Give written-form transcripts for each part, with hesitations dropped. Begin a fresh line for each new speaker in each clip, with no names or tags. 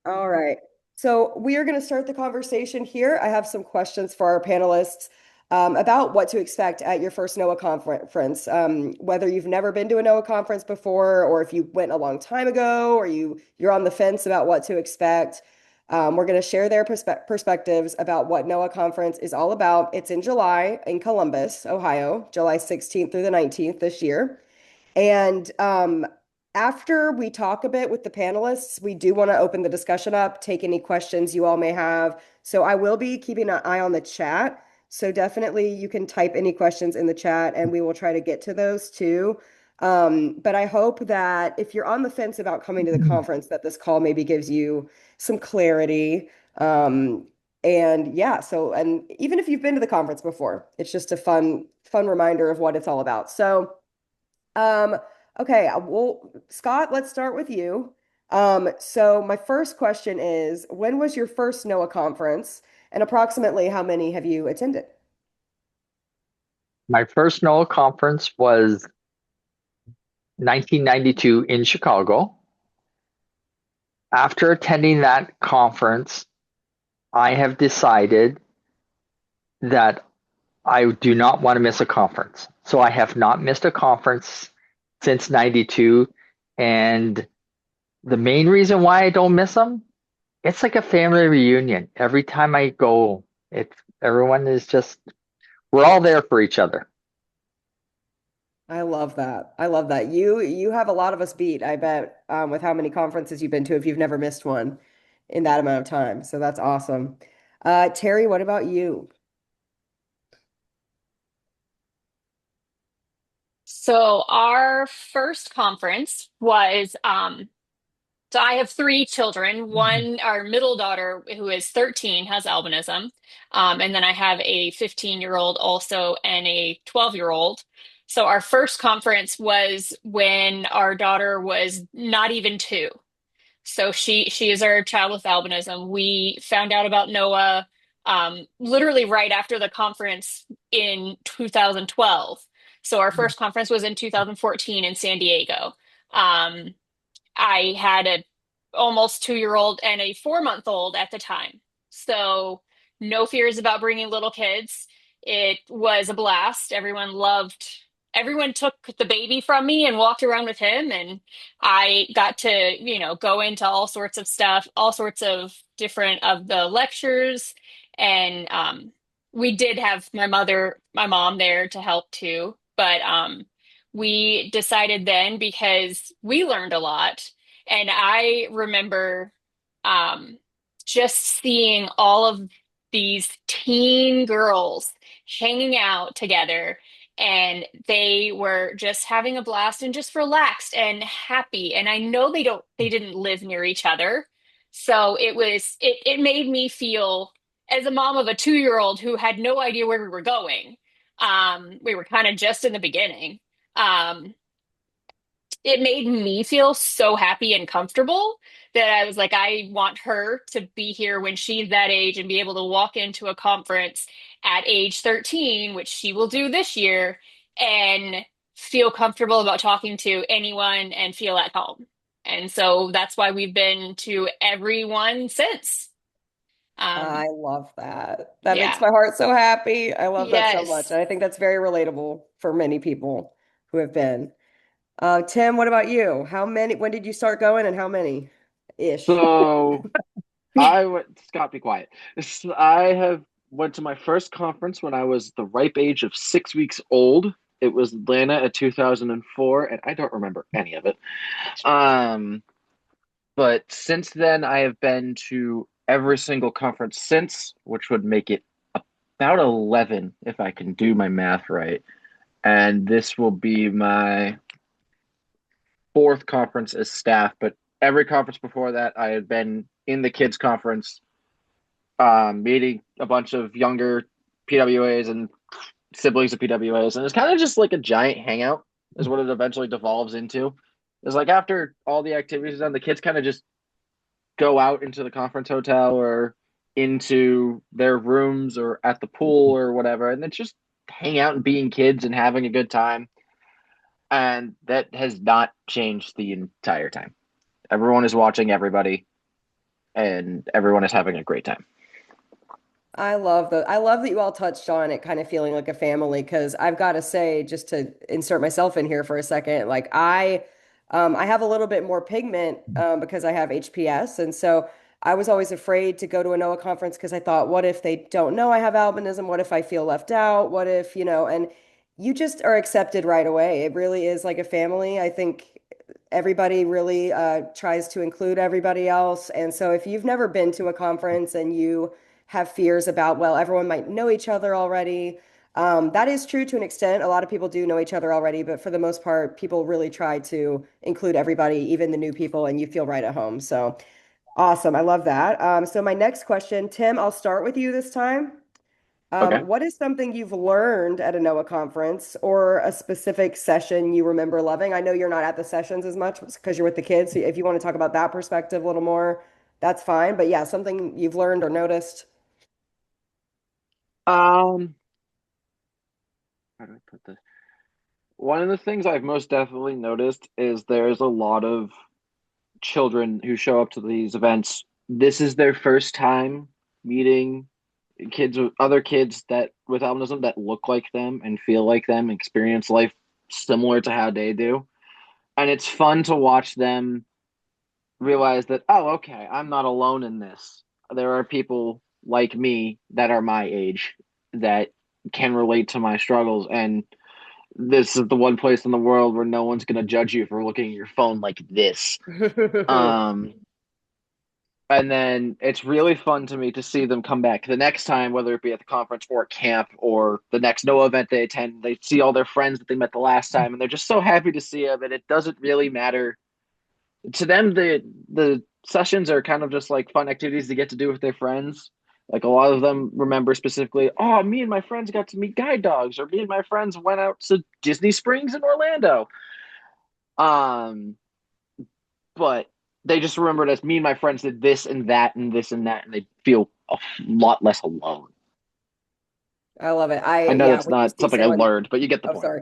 All right. So we are going to start the conversation here. I have some questions for our panelists about what to expect at your first NOAA conference. Whether you've never been to a NOAA conference before, or if you went a long time ago, or you're on the fence about what to expect. We're going to share their perspectives about what NOAA conference is all about. It's in July in Columbus, Ohio, July 16th through the 19th this year. And after we talk a bit with the panelists, we do want to open the discussion up, take any questions you all may have. So I will be keeping an eye on the chat. So definitely you can type any questions in the chat and we will try to get to those too. But I hope that if you're on the fence about coming to the conference, that this call maybe gives you some clarity. And yeah, and even if you've been to the conference before, it's just a fun reminder of what it's all about. So um, okay, well, Scott, let's start with you. So my first question is, when was your first NOAA conference, and approximately how many have you attended?
My first NOAA conference was 1992 in Chicago. After attending that conference, I have decided that I do not want to miss a conference. So I have not missed a conference since 92. And the main reason why I don't miss them, it's like a family reunion. Every time I go, it's everyone is just, we're all there for each other.
I love that. I love that. You have a lot of us beat, I bet, with how many conferences you've been to if you've never missed one in that amount of time. So that's awesome. Terry, what about you?
So our first conference was so I have three children. One, our middle daughter, who is 13, has albinism. And then I have a 15-year-old also and a 12-year-old. So our first conference was when our daughter was not even two. So she is our child with albinism. We found out about Noah literally right after the conference in 2012. So our first conference was in 2014 in San Diego. Um, I had a almost 2 year old and a 4 month old at the time. So no fears about bringing little kids. It was a blast. Everyone took the baby from me and walked around with him. And I got to, go into all sorts of stuff, all sorts of different of the lectures. And we did have my mom there to help too. But we decided then because we learned a lot and I remember um, just seeing all of these teen girls hanging out together, and they were just having a blast and just relaxed and happy. And I know they didn't live near each other. So it made me feel as a mom of a 2 year old who had no idea where we were going. We were kind of just in the beginning. Um, it made me feel so happy and comfortable that I was like, I want her to be here when she's that age and be able to walk into a conference at age 13, which she will do this year, and feel comfortable about talking to anyone and feel at home. And so that's why we've been to everyone since. Um,
I love that. That makes
yeah.
my heart so happy. I love that so much.
Yes.
And I think that's very relatable for many people who have been. Tim, what about you? When did you start going and how many ish?
So I went, Scott, be quiet. I have went to my first conference when I was the ripe age of 6 weeks old. It was Atlanta at 2004, and I don't remember any of it. Um, but since then, I have been to every single conference since, which would make it about 11 if I can do my math right. And this will be my fourth conference as staff, but every conference before that, I had been in the kids conference, meeting a bunch of younger PWAs and siblings of PWAs, and it's kind of just like a giant hangout, is what it eventually devolves into. It's like after all the activities are done, the kids kind of just go out into the conference hotel or into their rooms or at the pool or whatever, and it's just hang out and being kids and having a good time. And that has not changed the entire time. Everyone is watching everybody. and everyone is having a great time.
I love that you all touched on it kind of feeling like a family because I've got to say, just to insert myself in here for a second, like I have a little bit more pigment because I have HPS. And so I was always afraid to go to a NOAA conference because I thought, what if they don't know I have albinism? What if I feel left out? What if, and you just are accepted right away. It really is like a family. I think everybody really tries to include everybody else. And so if you've never been to a conference and you have fears about, well, everyone might know each other already. That is true to an extent. A lot of people do know each other already, but for the most part, people really try to include everybody, even the new people, and you feel right at home. So awesome. I love that. So my next question, Tim, I'll start with you this time.
Okay.
What is something you've learned at a NOAA conference or a specific session you remember loving? I know you're not at the sessions as much because you're with the kids. So if you want to talk about that perspective a little more, that's fine. But yeah, something you've learned or noticed.
Um, how do I put this? One of the things I've most definitely noticed is there's a lot of children who show up to these events. This is their first time meeting kids with other kids that with albinism that look like them and feel like them, experience life similar to how they do. And it's fun to watch them realize that, oh, okay, I'm not alone in this. There are people like me that are my age that can relate to my struggles. And this is the one place in the world where no one's going to judge you for looking at your phone like this. Um, and then it's really fun to me to see them come back the next time, whether it be at the conference or camp or the next NOAA event they attend. They see all their friends that they met the last time, and they're just so happy to see them. And it doesn't really matter to them. The sessions are kind of just like fun activities to get to do with their friends. Like a lot of them remember specifically, oh, me and my friends got to meet guide dogs, or me and my friends went out to Disney Springs in Orlando. Um, but they just remember it as me and my friends did this and that and this and that, and they feel a lot less alone.
I love it.
I know
Yeah,
that's
when you
not
see
something I
someone,
learned, but you get the
oh,
point.
sorry.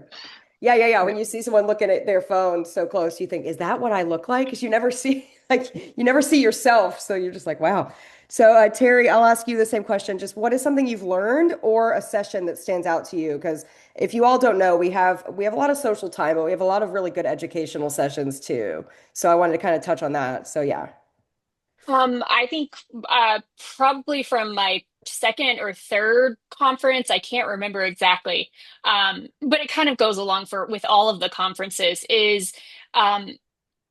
Yeah.
Yeah.
When you see someone looking at their phone so close, you think, is that what I look like? Because you never see, like, you never see yourself. So you're just like, wow. So, Terry, I'll ask you the same question. Just what is something you've learned or a session that stands out to you? Because if you all don't know, we have a lot of social time, but we have a lot of really good educational sessions too. So I wanted to kind of touch on that. So yeah.
I think probably from my second or third conference, I can't remember exactly, but it kind of goes along for with all of the conferences is um,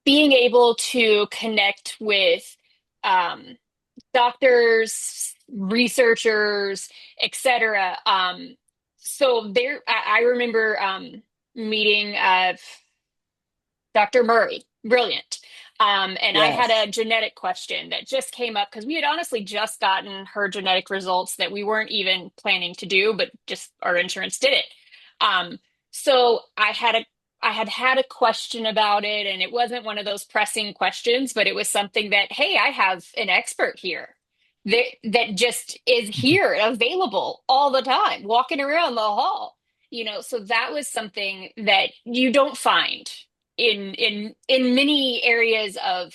being able to connect with um, doctors, researchers, etc. So there, I remember meeting Dr. Murray, brilliant. And I had
Yes.
a genetic question that just came up because we had honestly just gotten her genetic results that we weren't even planning to do, but just our insurance did it. So I had a question about it, and it wasn't one of those pressing questions, but it was something that, hey, I have an expert here that just is here, available all the time, walking around the hall. So that was something that you don't find in many areas of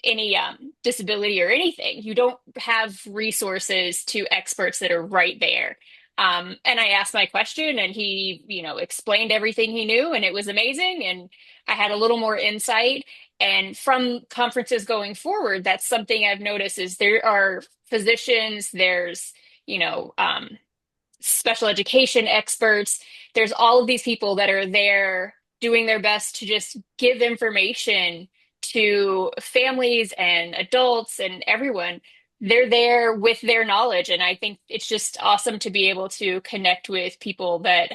any disability or anything. You don't have resources to experts that are right there. And I asked my question, and he explained everything he knew, and it was amazing, and I had a little more insight. And from conferences going forward, that's something I've noticed is there are physicians, there's you know um, special education experts. There's all of these people that are there doing their best to just give information to families and adults and everyone. They're there with their knowledge. And I think it's just awesome to be able to connect with people that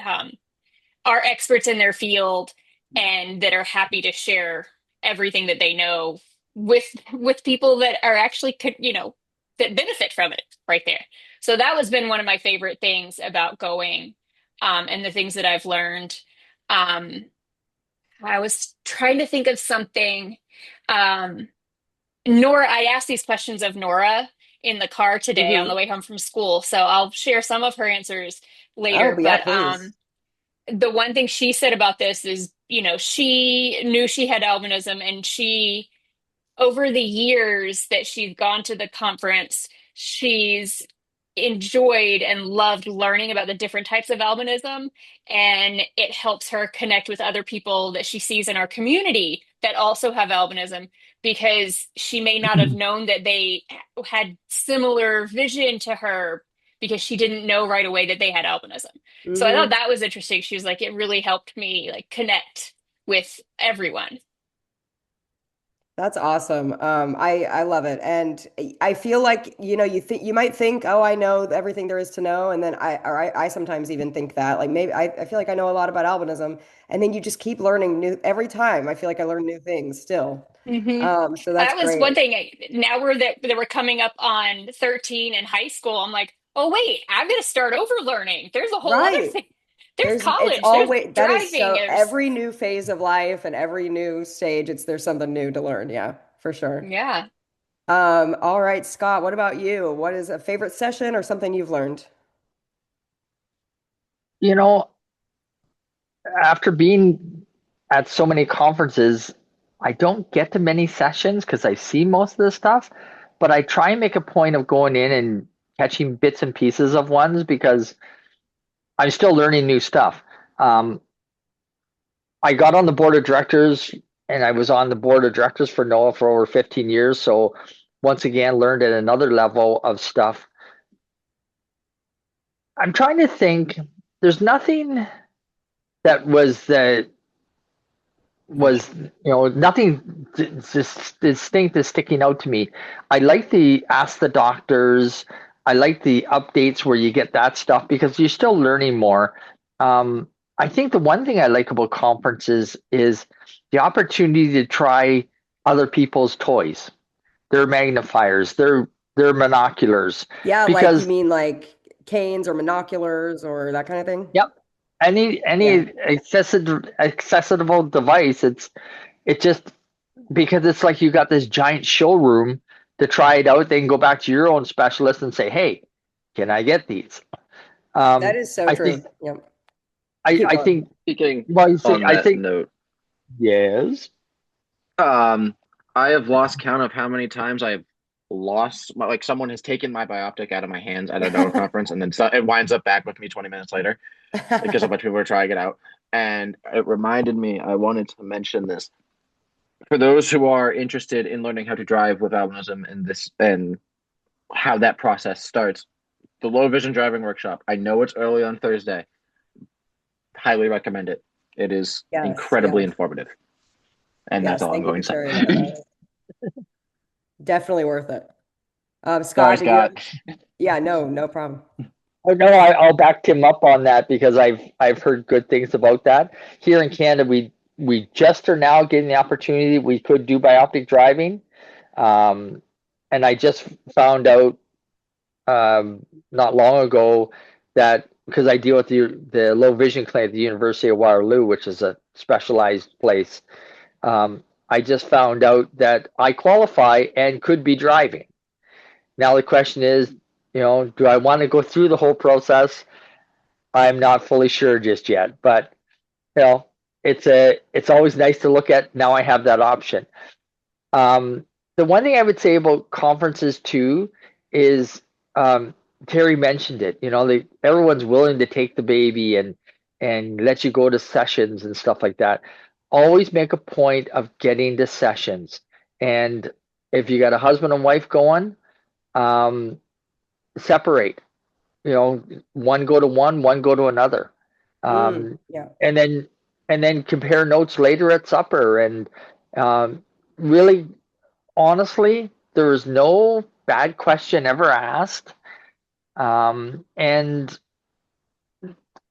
are experts in their field and that are happy to share everything that they know with people that are actually that benefit from it right there. So that has been one of my favorite things about going, and the things that I've learned. um, I was trying to think of something. um, Nora, I asked these questions of Nora in the car today on the
Hmm.
way home from school, so I'll share some of her answers
Oh,
later.
but yeah,
But
please.
the one thing she said about this is, she knew she had albinism, and she over the years that she's gone to the conference, she's enjoyed and loved learning about the different types of albinism. And it helps her connect with other people that she sees in our community that also have albinism, because she may not have known that they had similar vision to her because she didn't know right away that they had albinism. So I thought
Hmm.
that was interesting. She was like, it really helped me like connect with everyone.
That's awesome. I love it, and I feel like you might think, oh, I know everything there is to know, and then I sometimes even think that like maybe I feel like I know a lot about albinism, and then you just keep learning new every time. I feel like I learn new things still.
Hmm.
So that's
That was
great.
one thing. Now we're coming up on 13 in high school. I'm like, oh wait, I'm gonna start over learning. There's a whole other
Right.
thing. There's
It's
college. There's
always that is
driving.
so
There's
every new phase of life and every new stage, there's something new to learn. Yeah, for sure.
yeah.
All right, Scott, what about you? What is a favorite session or something you've learned?
You know, after being at so many conferences, I don't get to many sessions because I see most of the stuff, but I try and make a point of going in and catching bits and pieces of ones because I'm still learning new stuff. Um, I got on the board of directors and I was on the board of directors for NOAA for over 15 years. So once again, learned at another level of stuff. I'm trying to think, there's nothing that was nothing just distinct is sticking out to me. I like the ask the doctors. I like the updates where you get that stuff because you're still learning more. I think the one thing I like about conferences is the opportunity to try other people's toys, their magnifiers, their monoculars,
Yeah, like you
because
mean like canes or monoculars or that kind of thing?
yep,
Yeah.
any accessible device, it just because it's like you got this giant showroom to try it out. They can go back to your own specialist and say, "Hey, can I get these?"
That
Um,
is so
I
true.
think
Yep.
I,
Keep
I
going.
think
Speaking
well, you see,
on
I
that
think
note,
yes.
um, I have lost count of how many times I've lost like someone has taken my bioptic out of my hands at a NOAA conference, and then it winds up back with me 20 minutes later because a bunch of people were trying it out. And it reminded me, I wanted to mention this for those who are interested in learning how to drive with albinism and this and how that process starts. The low vision driving workshop. I know it's early on Thursday. Highly recommend it. It is
Yes,
incredibly
yes,
informative. And that's
yes.
all I'm
Thank you for
going to
sharing that about
say.
it. Definitely worth it.
Sorry,
Scott, did you have?
Scott.
Yeah, no, no problem.
Oh, no, I'll back Tim up on that because I've heard good things about that. Here in Canada, we just are now getting the opportunity. We could do bioptic driving, um, and I just found out not long ago that because I deal with the low vision clinic at the University of Waterloo, which is a specialized place, I just found out that I qualify and could be driving. Now the question is, do I want to go through the whole process? I'm not fully sure just yet, but you know, it's always nice to look at. Now I have that option. Um, the one thing I would say about conferences too is Terry mentioned it. Everyone's willing to take the baby and let you go to sessions and stuff like that. Always make a point of getting to sessions. And if you got a husband and wife going, um, separate. One go to one go to another.
Mm,
Um,
yeah.
and then compare notes later at supper. And um, really honestly, there was no bad question ever asked. And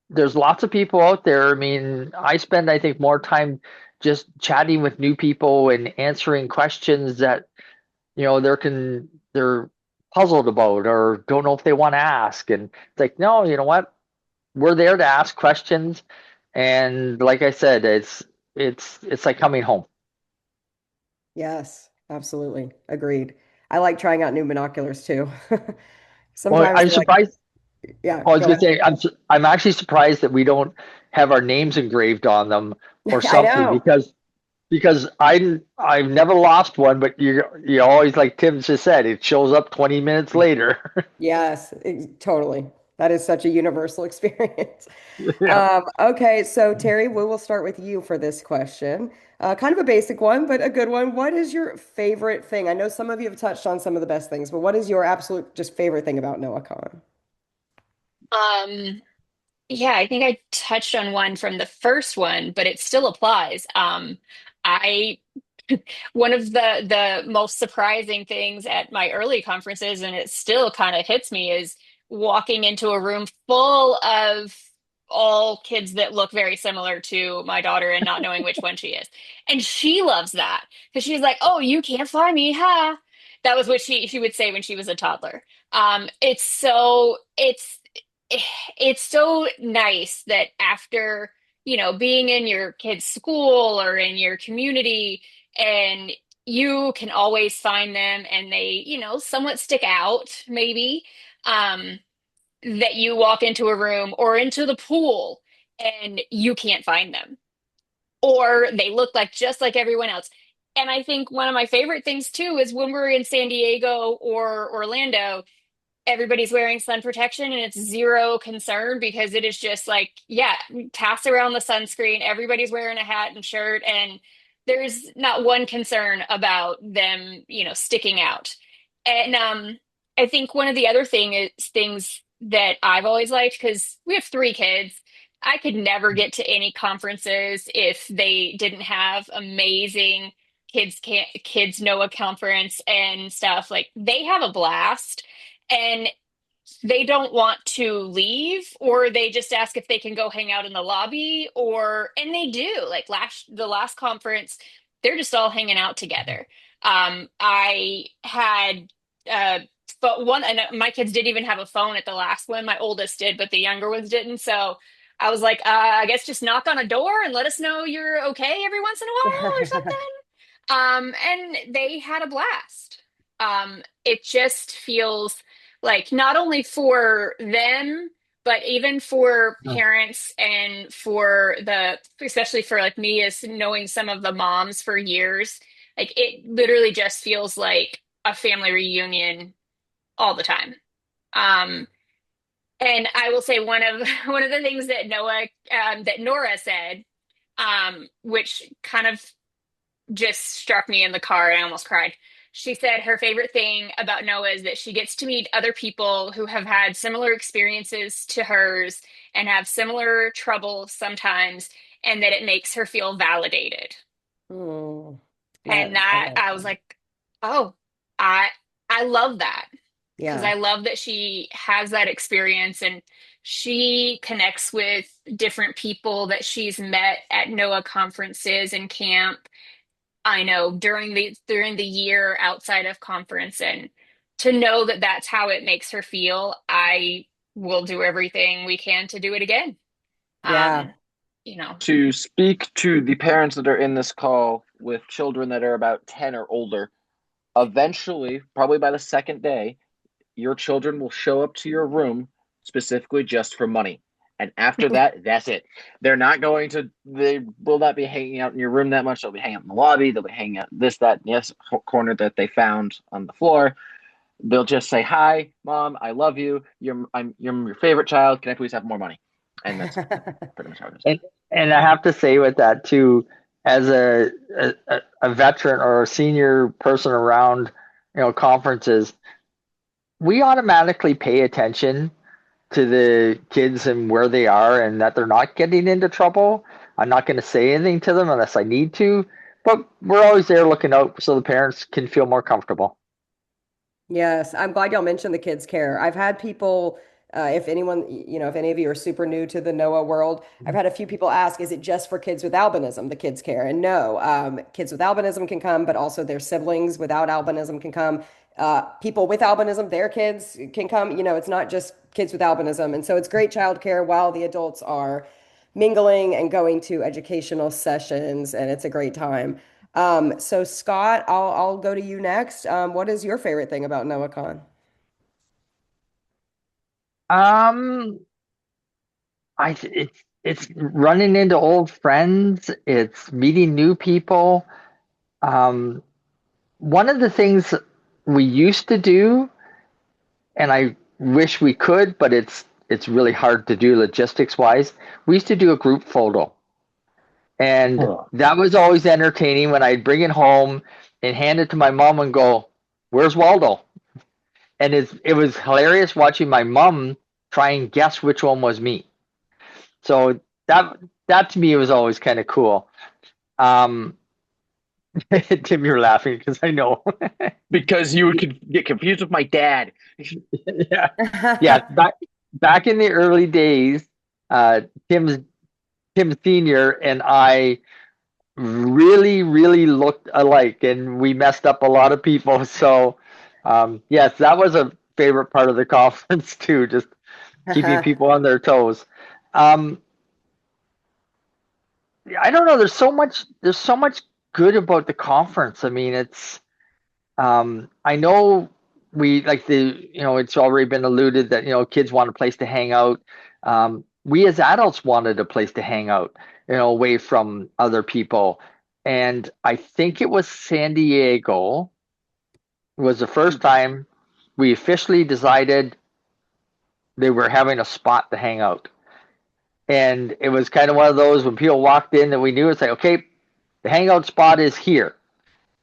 there's lots of people out there. I mean, I spend, I think, more time just chatting with new people and answering questions that, they're puzzled about or don't know if they want to ask. And it's like, no, you know what? We're there to ask questions. And like I said, it's like coming home.
Yes, absolutely. Agreed. I like trying out new binoculars too.
Well,
Sometimes
I'm
they're like,
surprised.
yeah,
I was
go
gonna
ahead.
say I'm actually surprised that we don't have our names engraved on them or
I
something
know.
because because I've never lost one, but you always, like Tim just said, it shows up 20 minutes later.
Yes, totally. That is such a universal experience.
Yeah.
Okay, so Terry, we will start with you for this question. Kind of a basic one, but a good one. What is your favorite thing? I know some of you have touched on some of the best things, but what is your absolute just favorite thing about NoahCon?
Um, yeah, I think I touched on one from the first one, but it still applies. I One of the most surprising things at my early conferences, and it still kind of hits me, is walking into a room full of all kids that look very similar to my daughter and not knowing which one she is. And she loves that because she's like, "Oh, you can't fly me, ha." That was what she would say when she was a toddler. It's so nice that after, being in your kid's school or in your community, and you can always find them and they, somewhat stick out, maybe, um, that you walk into a room or into the pool and you can't find them, or they look like just like everyone else. And I think one of my favorite things too is when we're in San Diego or Orlando, everybody's wearing sun protection and it's zero concern because it is just like, yeah, pass around the sunscreen. Everybody's wearing a hat and shirt, and there's not one concern about them, sticking out. And I think one of the other things that I've always liked, because we have three kids, I could never get to any conferences if they didn't have amazing kids Noah conference and stuff. Like, they have a blast, and they don't want to leave, or they just ask if they can go hang out in the lobby, and they do. Like, the last conference, they're just all hanging out together. I had but one, and my kids didn't even have a phone at the last one. My oldest did, but the younger ones didn't. So I was like, I guess just knock on a door and let us know you're okay every once in a while or something. And they had a blast. It just feels like, not only for them, but even for parents, and especially for like me, as knowing some of the moms for years, like, it literally just feels like a family reunion all the time. Um, and I will say, one of the things that Nora said, which kind of just struck me in the car and I almost cried. She said her favorite thing about Noah is that she gets to meet other people who have had similar experiences to hers and have similar trouble sometimes, and that it makes her feel validated.
Hmm.
And
I
that,
like
I was
that.
like, oh, I I love that, because
Yeah.
I love that she has that experience, and she connects with different people that she's met at Noah conferences and camp. I know, during the year outside of conference, and to know that that's how it makes her feel, I will do everything we can to do it again.
Yeah.
Um, you know.
To speak to the parents that are in this call with children that are about 10 or older, eventually, probably by the second day, your children will show up to your room specifically just for money. And after that, that's it. They will not be hanging out in your room that much. They'll be hanging out in the lobby. They'll be hanging out this, that, and yes corner that they found on the floor. They'll just say, "Hi, mom, I love you. You're your favorite child. Can I please have more money?" And that's pretty much how it is.
And I have to say with that too, as a veteran or a senior person around, conferences, we automatically pay attention to the kids and where they are and that they're not getting into trouble. I'm not going to say anything to them unless I need to, but we're always there looking out so the parents can feel more comfortable.
Yes, I'm glad y'all mentioned the kids care. I've had people, if anyone, if any of you are super new to the NOAA world, I've had a few people ask, is it just for kids with albinism, the kids care? And no, kids with albinism can come, but also their siblings without albinism can come. People with albinism, their kids can come. It's not just kids with albinism. And so it's great childcare while the adults are mingling and going to educational sessions, and it's a great time. So Scott, I'll go to you next. What is your favorite thing about NoahCon?
Um, it's it's running into old friends, it's meeting new people. Um, One of the things we used to do, and I wish we could, but it's really hard to do logistics wise. We used to do a group photo, and
Ugh.
that was always entertaining when I'd bring it home and hand it to my mom and go, "Where's Waldo?" And it was hilarious watching my mom try and guess which one was me. So that that to me was always kind of cool. Um, Tim, you're laughing because I know.
Because you would get confused with my dad.
Yeah, yeah. Back in the early days, uh, Tim's Tim Senior and I really looked alike, and we messed up a lot of people. So, yes, that was a favorite part of the conference too, just keeping people on their toes. Um, I don't know. There's so much good about the conference. I mean, I know we like it's already been alluded that, kids want a place to hang out. We as adults wanted a place to hang out, away from other people. And I think it was San Diego was the first time we officially decided they were having a spot to hang out. And it was kind of one of those when people walked in that we knew it's like, okay, the hangout spot is here.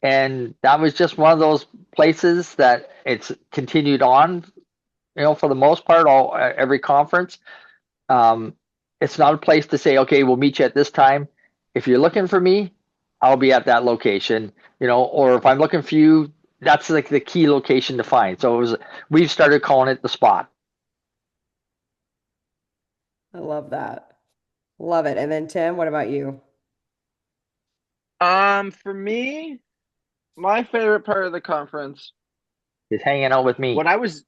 And that was just one of those places that it's continued on, for the most part, every conference. Um, it's not a place to say, okay, we'll meet you at this time. If you're looking for me, I'll be at that location, or if I'm looking for you, that's like the key location to find. So we've started calling it the spot.
I love that. Love it. And then Tim, what about you?
For me, my favorite part of the conference
Is hanging out with me.
when I was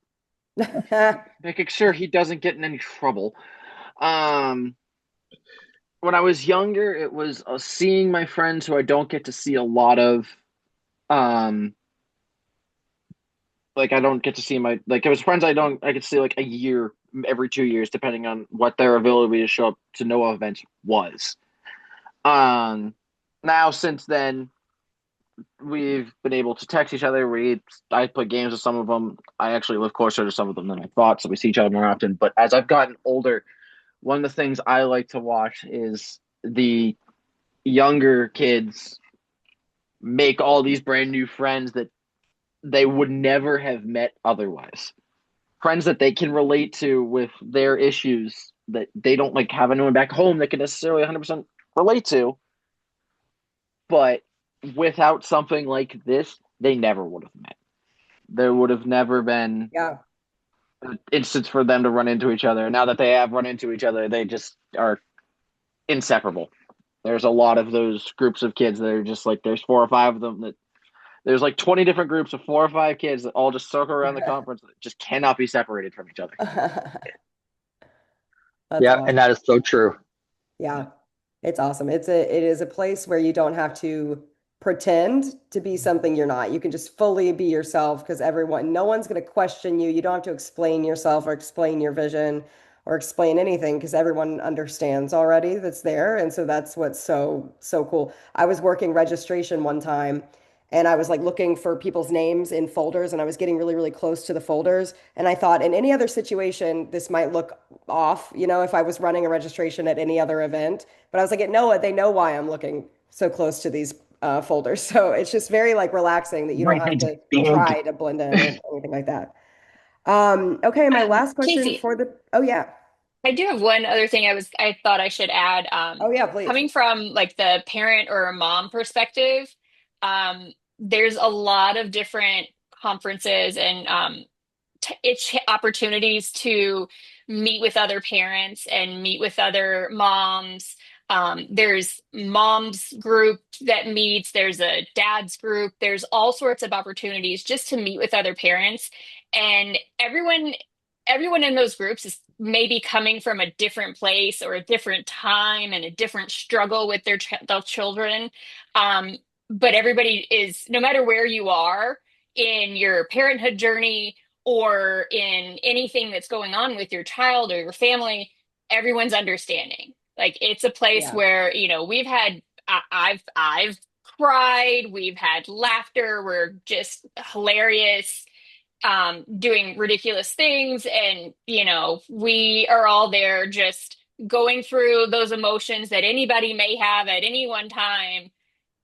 making sure he doesn't get in any trouble. Um, when I was younger, it was seeing my friends who I don't get to see a lot of. Um, like I don't get to see it was friends I could see like a year every 2 years, depending on what their ability to show up to NOAA events was. Um, Now since then we've been able to text each other. I play games with some of them. I actually live closer to some of them than I thought, so we see each other more often. But as I've gotten older, one of the things I like to watch is the younger kids make all these brand new friends that they would never have met otherwise. Friends that they can relate to with their issues that they don't like have anyone back home that can necessarily 100% relate to. But without something like this, they never would have met. There would have never been
Yeah.
an instance for them to run into each other. Now that they have run into each other, they just are inseparable. There's a lot of those groups of kids that are just like there's 4 or 5 of them that there's like 20 different groups of 4 or 5 kids that all just circle around the conference that just cannot be separated from each other.
That's
Yeah, and
awesome.
that is so true.
Yeah. It's awesome. It is a place where you don't have to pretend to be something you're not. You can just fully be yourself because no one's going to question you. You don't have to explain yourself or explain your vision or explain anything because everyone understands already that's there. And so that's what's so cool. I was working registration one time and I was like looking for people's names in folders and I was getting really close to the folders. And I thought in any other situation, this might look off, if I was running a registration at any other event. But I was like, at NOAA, they know why I'm looking so close to these folders. So it's just very like relaxing that you don't have
Everything's
to
big.
try to blend in or anything like that. Okay, my last question
Casey,
for oh yeah.
I do have one other thing I thought I should add.
Oh yeah, please.
Coming from like the parent or a mom perspective, there's a lot of different conferences and it's opportunities to meet with other parents and meet with other moms. There's moms group that meets, there's a dad's group, there's all sorts of opportunities just to meet with other parents. And everyone in those groups is maybe coming from a different place or a different time and a different struggle with their children. Um, but everybody is, no matter where you are in your parenthood journey or in anything that's going on with your child or your family, everyone's understanding. Like it's a place
Yeah.
where, I've cried, we've had laughter, we're just hilarious, doing ridiculous things. And, we are all there just going through those emotions that anybody may have at any one time.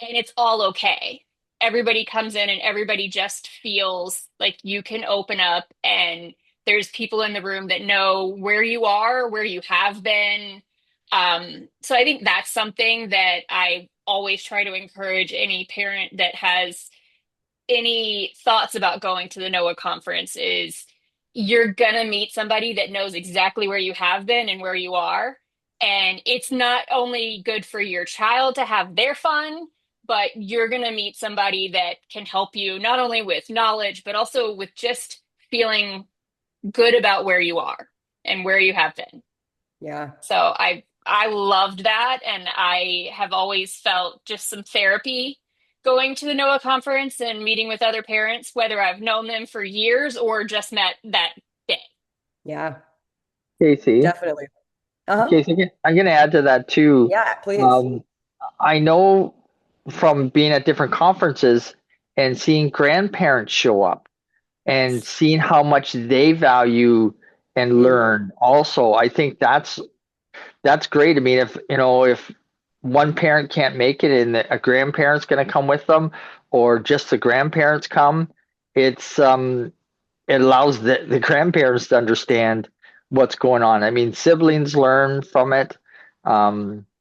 And it's all okay. Everybody comes in and everybody just feels like you can open up, and there's people in the room that know where you are, where you have been. So I think that's something that I always try to encourage any parent that has any thoughts about going to the NOAA conference is you're gonna meet somebody that knows exactly where you have been and where you are. And it's not only good for your child to have their fun, but you're gonna meet somebody that can help you not only with knowledge, but also with just feeling good about where you are and where you have been.
Yeah.
So I loved that, and I have always felt just some therapy going to the NOAA conference and meeting with other parents, whether I've known them for years or just met that day.
Yeah.
Casey,
Definitely. Uh-huh.
Casey, I'm going to add to that too.
Yeah, please.
Um, I know from being at different conferences and seeing grandparents show up and
Yes.
seeing how much they value and
Mhm.
learn also, I think that's great. I mean, if one parent can't make it and a grandparent's going to come with them, or just the grandparents come, it's it allows the grandparents to understand what's going on. I mean, siblings learn from it,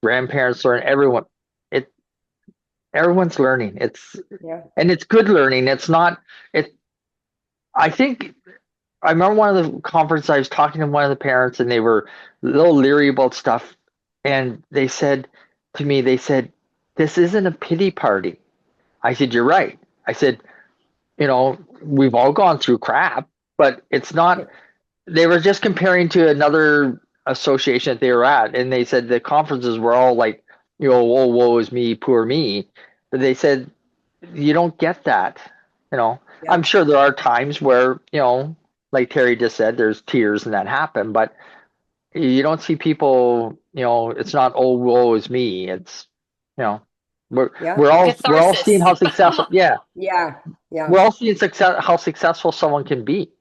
grandparents learn, everyone's learning.
Yeah.
And it's good learning. It's not it. I think I remember one of the conferences I was talking to one of the parents, and they were a little leery about stuff, and they said to me, they said, "This isn't a pity party." I said, "You're right." I said, we've all gone through crap, but it's not. They were just comparing to another association that they were at, and they said the conferences were all like, "Oh, woe is me, poor me." But they said you don't get that. I'm
Yeah.
sure there are times where, like Terry just said, there's tears and that happen, but you don't see people, it's not, oh, woe is me. It's, you know, we're
Yeah.
we're all seeing
Catharsis.
how successful, yeah,
Yeah. Yeah.
we're all seeing how successful someone can be.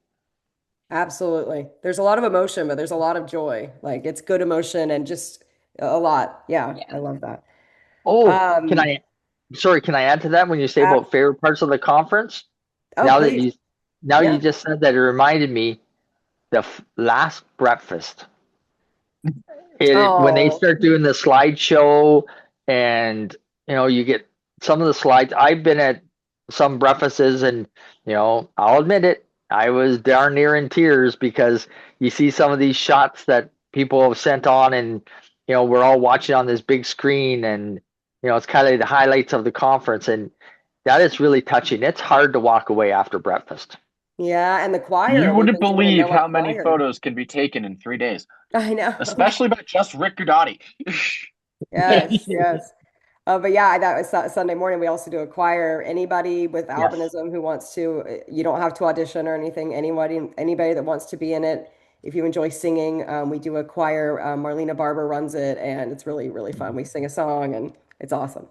Absolutely. There's a lot of emotion, but there's a lot of joy. Like it's good emotion and just a lot. Yeah. I
Yeah.
love that.
Oh,
Um,
can I add to that when you say
ab
about favorite parts of the conference?
oh,
Now that
please.
you now you
Yeah.
just said that, it reminded me the last breakfast. When they
Oh,
start doing the slideshow, and you get some of the slides. I've been at some breakfasts, and I'll admit it, I was darn near in tears because you see some of these shots that people have sent on, and we're all watching on this big screen, and it's kind of the highlights of the conference, and that is really touching. It's hard to walk away after breakfast.
yeah. And the choir,
You
we've
wouldn't
been doing a
believe
Noah
how many
choir.
photos can be taken in 3 days,
I know.
especially by just Rick Gudotti.
Yes, yes. But yeah, that was Sunday morning. We also do a choir. Anybody with
Yes.
albinism who wants to, you don't have to audition or anything. Anybody that wants to be in it, if you enjoy singing, we do a choir. Marlena Barber runs it, and it's really, really fun. We sing a song, and it's awesome.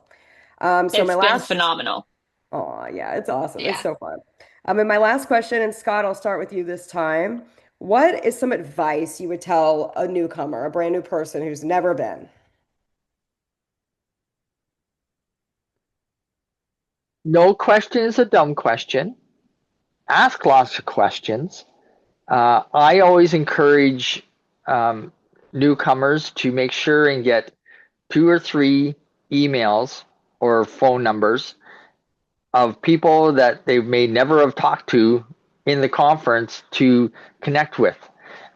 So my
It's been
last,
phenomenal.
oh yeah, it's awesome. It's
Yeah.
so fun. And my last question, and Scott, I'll start with you this time. What is some advice you would tell a newcomer, a brand new person who's never been?
No question is a dumb question. Ask lots of questions. I always encourage um, newcomers to make sure and get 2 or 3 emails or phone numbers of people that they may never have talked to in the conference to connect with.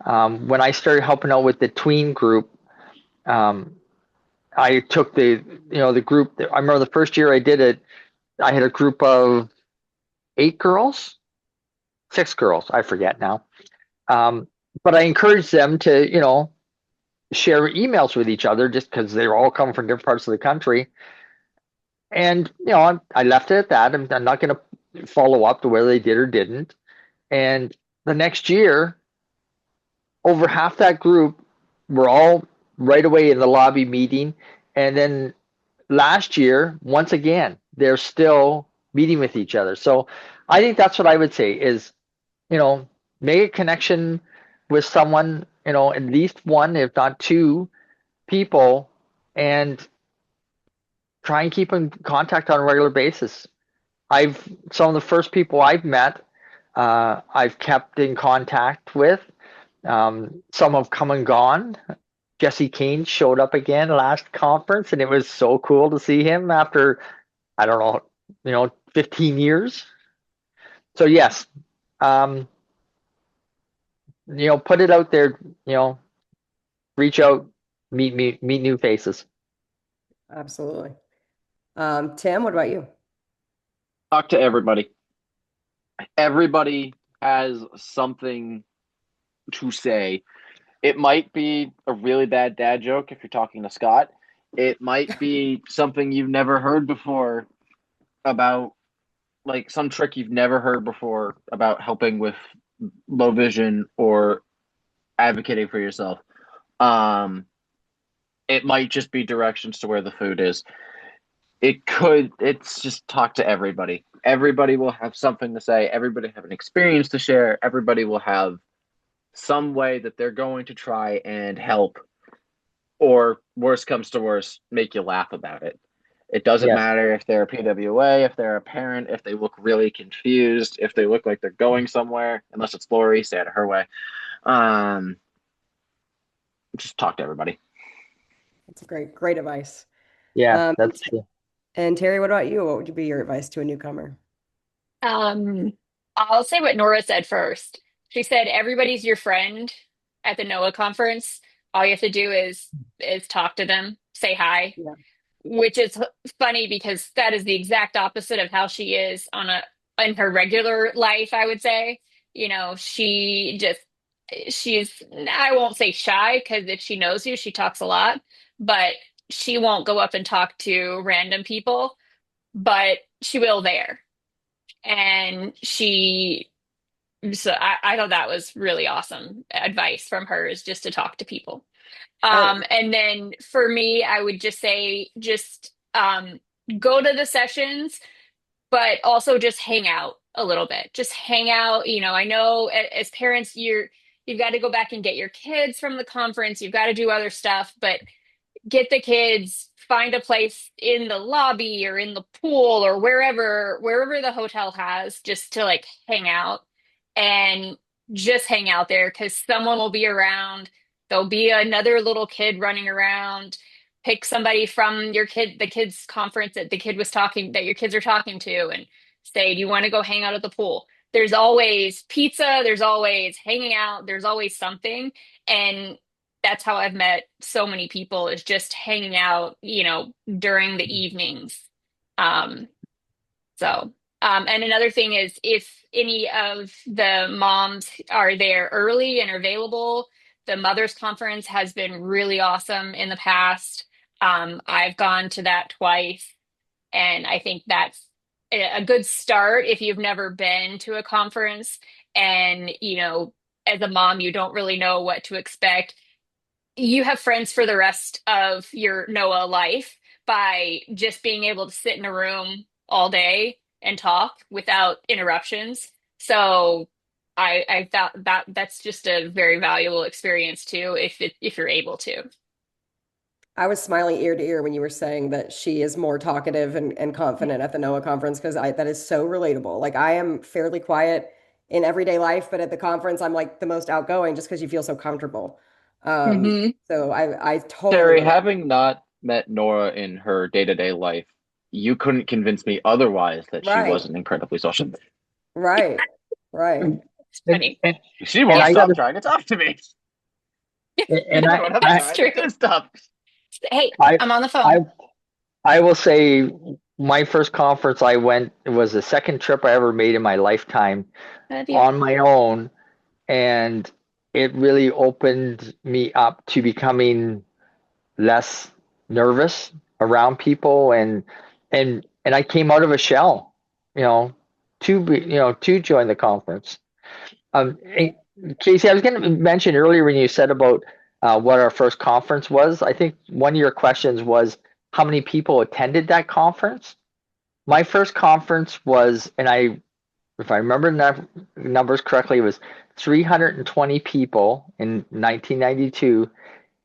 When I started helping out with the tween group, um, I took the group. I remember the first year I did it, I had a group of 8 girls, 6 girls, I forget now. Um, but I encouraged them to, share emails with each other just because they were all coming from different parts of the country. And, I left it at that. I'm not going to follow up to whether they did or didn't. And the next year, over half that group were all right away in the lobby meeting. And then last year, once again, they're still meeting with each other. So I think that's what I would say is, make a connection with someone, at least one, if not two people, and try and keep in contact on a regular basis. Some of the first people I've met, I've kept in contact with. Some have come and gone. Jesse Kane showed up again last conference, and it was so cool to see him after, I don't know, 15 years. So yes, um, put it out there, reach out, meet new faces.
Absolutely. Tim, what about you?
Talk to everybody. Everybody has something to say. It might be a really bad dad joke if you're talking to Scott. It might be something you've never heard before about, like some trick you've never heard before about helping with low vision or advocating for yourself. Um, it might just be directions to where the food is. It's just talk to everybody. Everybody will have something to say. Everybody have an experience to share. Everybody will have some way that they're going to try and help, or worst comes to worst, make you laugh about it. It doesn't
Yes.
matter if they're a PWA, if they're a parent, if they look really confused, if they look like they're going somewhere, unless it's Lori, stay out of her way. Um, just talk to everybody.
That's great advice.
Yeah,
Um,
that's true.
and Terry, what about you? What would be your advice to a newcomer?
Um, I'll say what Nora said first. She said everybody's your friend at the NOAA conference. All you have to do is talk to them, say hi,
Yeah.
which is funny because that is the exact opposite of how she is in her regular life, I would say. She's I won't say shy because if she knows you, she talks a lot, but she won't go up and talk to random people, but she will there. And I thought that was really awesome advice from her, is just to talk to people.
Uh,
And then for me, I would just say, just go to the sessions, but also just hang out a little bit. Just hang out. I know as parents, you've got to go back and get your kids from the conference. You've got to do other stuff, but get the kids, find a place in the lobby or in the pool or wherever the hotel has, just to like hang out, and just hang out there because someone will be around. There'll be another little kid running around. Pick somebody from the kids conference that your kids are talking to, and say, do you want to go hang out at the pool? There's always pizza, there's always hanging out, there's always something. And that's how I've met so many people, is just hanging out, during the evenings. Um, and another thing is, if any of the moms are there early and are available, the Mothers Conference has been really awesome in the past. I've gone to that twice, and I think that's a good start if you've never been to a conference and, as a mom, you don't really know what to expect. You have friends for the rest of your NOAA life by just being able to sit in a room all day and talk without interruptions. So I thought that's just a very valuable experience too, if you're able to.
I was smiling ear to ear when you were saying that she is more talkative and confident at the NOAA conference because that is so relatable. Like I am fairly quiet in everyday life, but at the conference I'm like the most outgoing just because you feel so comfortable.
Hmm.
So I totally
Terry,
relate.
having not met Nora in her day-to-day life, you couldn't convince me otherwise that she
Right,
wasn't incredibly social.
right, right.
It's
And,
funny.
and,
She
and
won't
I
stop
gotta,
trying to talk to me,
and
even when I'm
That's
trying to
true.
do stuff.
Hey,
I,
I'm on the
I,
phone.
I will say my first conference I went, it was the second trip I ever made in my lifetime
Love you.
on my own. And it really opened me up to becoming less nervous around people, and I came out of a shell, you know, to join the conference. Um, eh, Casey, I was going to mention earlier when you said about what our first conference was. I think one of your questions was how many people attended that conference. My first conference was, if I remember numbers correctly, it was 320 people in 1992.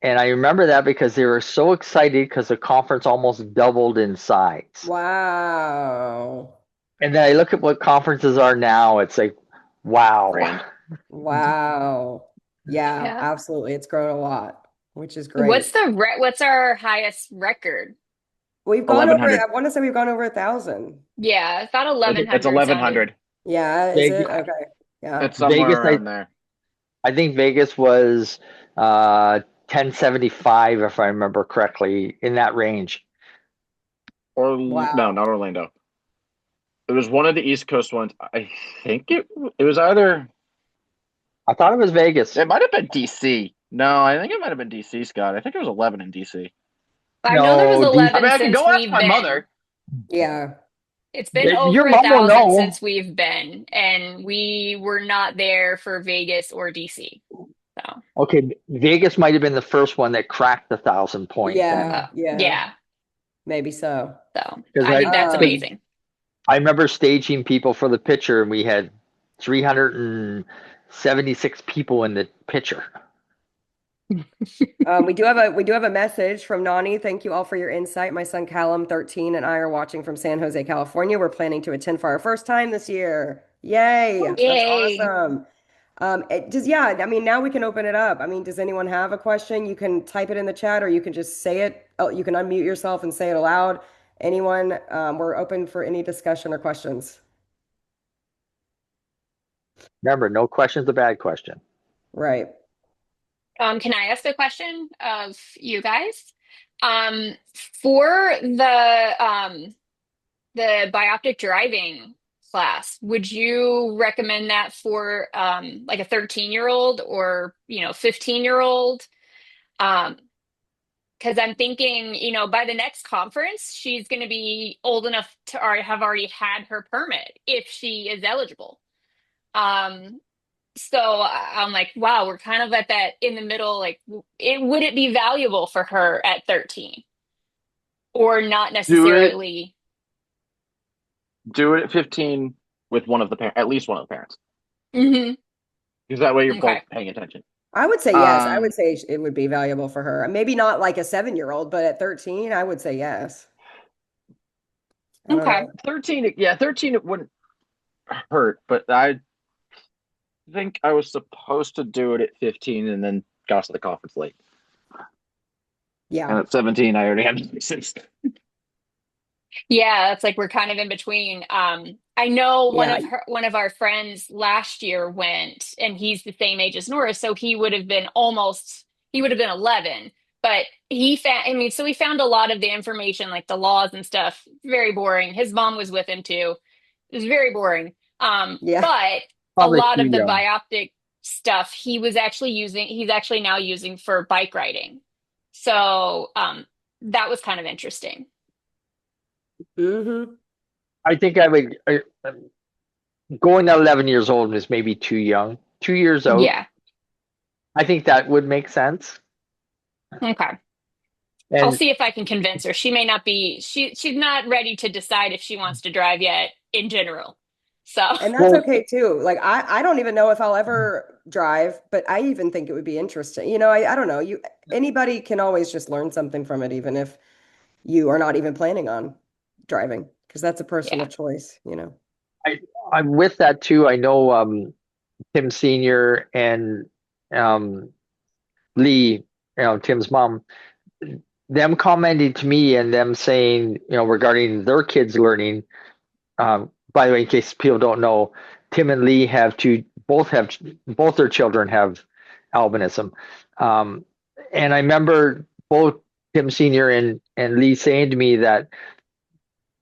And I remember that because they were so excited because the conference almost doubled in size.
Wow.
And then I look at what conferences are now, it's like, wow.
Grand.
Wow. Yeah,
Yeah.
absolutely. It's grown a lot, which is great.
What's our highest record?
We've gone over,
1100.
I want to say we've gone over 1,000.
Yeah, I thought
It's
1100 sounded.
1100.
Yeah, is it?
Vegas,
Okay. Yeah.
It's
Vegas,
somewhere around there.
I think Vegas was 1075, if I remember correctly, in that range.
Or no,
Wow.
not Orlando. It was one of the East Coast ones. I think it was either
I thought it was Vegas.
it might have been DC. No, I think it might have been DC, Scott. I think it was 11 in DC.
I know there was
No,
11
I can
since
go ask
we've
my
been.
mother.
Yeah.
It's been
your
over a
mom will
thousand
know.
since we've been, and we were not there for Vegas or DC. So,
Okay, Vegas might have been the first one that cracked the 1,000 point
Yeah.
then.
Yeah.
yeah.
Maybe so.
So
Because
I think that's
Um,
amazing.
I remember staging people for the picture, and we had 376 people in the picture.
we do have a message from Nani. Thank you all for your insight. My son Callum, 13, and I are watching from San Jose, California. We're planning to attend for our first time this year. Yay. That's
Yay.
awesome. Yeah, I mean, now we can open it up. I mean, does anyone have a question? You can type it in the chat or you can just say it. Oh, you can unmute yourself and say it aloud. Anyone, we're open for any discussion or questions.
Remember, no question's a bad question.
Right.
Can I ask a question of you guys? Um, for the bioptic driving class, would you recommend that for like a 13-year-old or 15-year-old? Because I'm thinking, by the next conference, she's going to be old enough to have already had her permit if she is eligible. Um, so I'm like, wow, we're kind of at that in the middle. Like, would it be valuable for her at 13 or not
Do it
necessarily?
do it at 15 with one of the parents, at least one of the parents.
Hmm.
Because that way you're both
Okay.
paying attention.
I would say yes. I would
Um
say it would be valuable for her. Maybe not like a 7-year-old, but at 13, I would say yes. I don't
Okay.
know.
13, yeah, 13 it wouldn't hurt, but I think I was supposed to do it at 15 and then got to the conference late. And
Yeah.
at 17 I already had the license.
Yeah, that's like we're kind of in between. I know
Yeah.
one of our friends last year went, and he's the same age as Nora, so he would have been 11. But he found, I mean, so he found a lot of the information, like the laws and stuff, very boring. His mom was with him too. It was very boring.
Yeah.
But a
Probably
lot
too
of the
young.
bioptic stuff he's actually now using for bike riding. So that was kind of interesting.
Hmm.
I think I would going to 11 years old is maybe too young. 2 years out,
Yeah.
I think that would make sense.
Okay. I'll
And
see if I can convince her. She may not be she's not ready to decide if she wants to drive yet in general. So,
And that's
well,
okay too. Like I don't even know if I'll ever drive, but I even think it would be interesting. I don't know. Anybody can always just learn something from it, even if you are not even planning on driving, because that's a personal
yeah.
choice.
I, I'm with that too. I know Tim Senior and um, Lee, Tim's mom, them commenting to me and them saying, regarding their kids learning. By the way, in case people don't know, Tim and Lee both their children have albinism. Um, and I remember both Tim Senior and Lee saying to me that